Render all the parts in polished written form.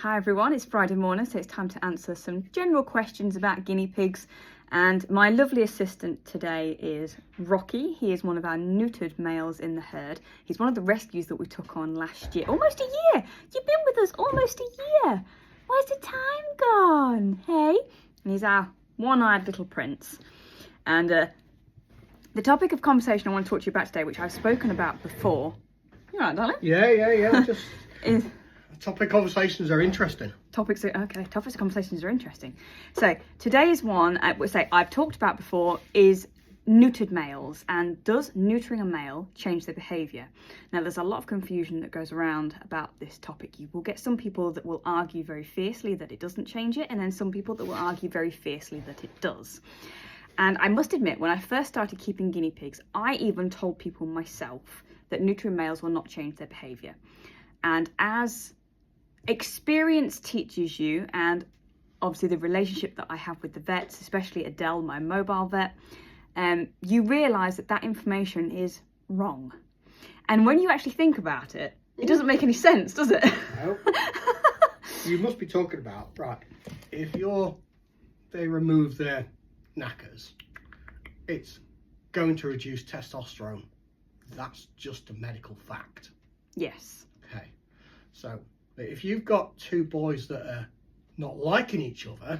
Hi everyone, it's Friday morning, so it's time to answer some general questions about guinea pigs. And my lovely assistant today is Rocky. He is one of our neutered males in the herd. He's one of the rescues that we took on last year. Almost a year! You've been with us almost a year! Where's the time gone? Hey? And he's our one-eyed little prince. And the topic of conversation I want to talk to you about today, which I've spoken about before. You all right, darling? Yeah. Just is topic conversations are interesting. Topics of conversations are interesting. So today's one, I've talked about before, is neutered males, and does neutering a male change their behaviour? Now there's a lot of confusion that goes around about this topic. You will get some people that will argue very fiercely that it doesn't change it, and then some people that will argue very fiercely that it does. And I must admit, when I first started keeping guinea pigs, I even told people myself that neutering males will not change their behaviour. And as experience teaches you, and obviously the relationship that I have with the vets, especially Adele, my mobile vet, you realise that that information is wrong. And when you actually think about it, it doesn't make any sense, does it? No. You must be talking about, right, if they remove their knackers, it's going to reduce testosterone. That's just a medical fact. Yes. Okay. So if you've got two boys that are not liking each other,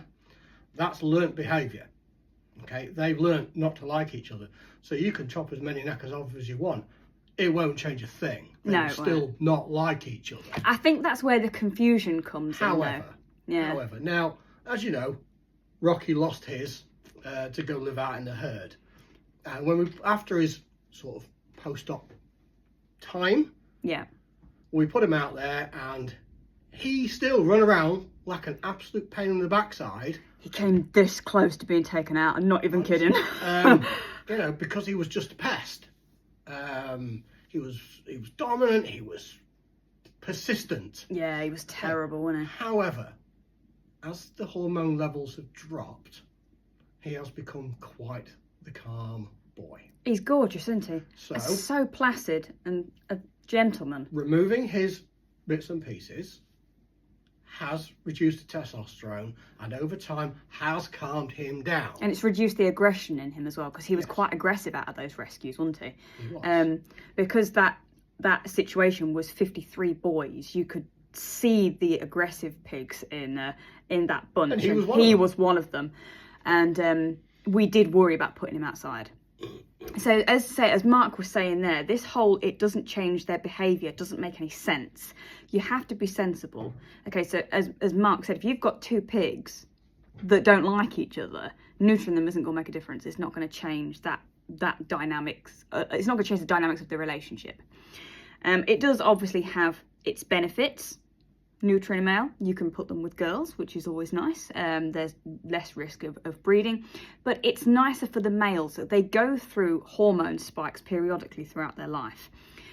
that's learnt behaviour. Okay, they've learnt not to like each other. So you can chop as many knackers off as you want. It won't change a thing. They will still not like each other. I think that's where the confusion comes However, in, now, as you know, Rocky lost his to go live out in the herd. And after his sort of post-op time, we put him out there, and he still run around like an absolute pain in the backside. He came this close to being taken out. I'm not even kidding. Because he was just a pest. He was dominant. He was persistent. Yeah, he was terrible, wasn't he? However, as the hormone levels have dropped, he has become quite the calm boy. He's gorgeous, isn't he? So placid and a gentleman. Removing his bits and pieces has reduced the testosterone, and over time has calmed him down. And it's reduced the aggression in him as well, because he was quite aggressive out of those rescues, wasn't he? He was. Because that situation was 53 boys, you could see the aggressive pigs in that bunch, and he was one of them. And we did worry about putting him outside. So as Mark was saying there, this whole it doesn't change their behaviour doesn't make any sense. You have to be sensible. Okay, so as Mark said, if you've got two pigs that don't like each other, neutering them isn't going to make a difference. It's not going to change that dynamics. It's not going to change the dynamics of the relationship. It does obviously have its benefits. Neutering a male, you can put them with girls, which is always nice. There's less risk of breeding, but it's nicer for the males. They go through hormone spikes periodically throughout their life.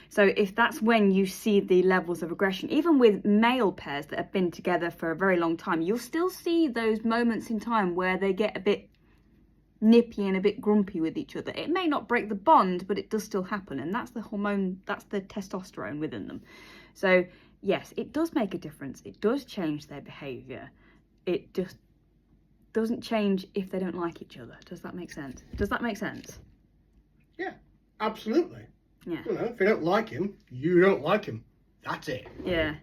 So if that's when you see the levels of aggression, even with male pairs that have been together for a very long time, you'll still see those moments in time where they get a bit nippy and a bit grumpy with each other. It may not break the bond, but it does still happen, and that's the hormone, that's the testosterone within them. So yes, it does make a difference. It does change their behaviour. It just doesn't change if they don't like each other. Does that make sense? Does that make sense? Yeah, absolutely. Yeah. You know, if you don't like him, you don't like him. That's it. Yeah.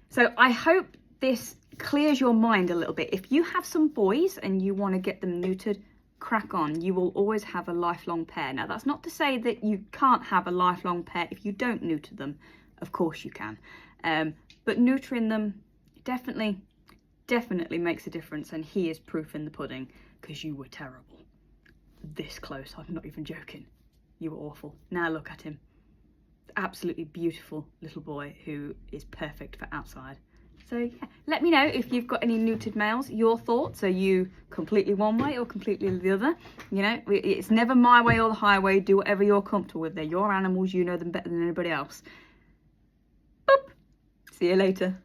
So I hope this clears your mind a little bit. If you have some boys and you want to get them neutered, crack on. You will always have a lifelong pair. Now, that's not to say that you can't have a lifelong pair if you don't neuter them. Of course you can. But neutering them definitely makes a difference, and he is proof in the pudding, because you were terrible. This close, I'm not even joking. You were awful. Now look at him. Absolutely beautiful little boy who is perfect for outside. So yeah, let me know if you've got any neutered males, your thoughts. Are you completely one way or completely the other? You know, it's never my way or the highway. Do whatever you're comfortable with. They're your animals. You know them better than anybody else. Boop. See you later.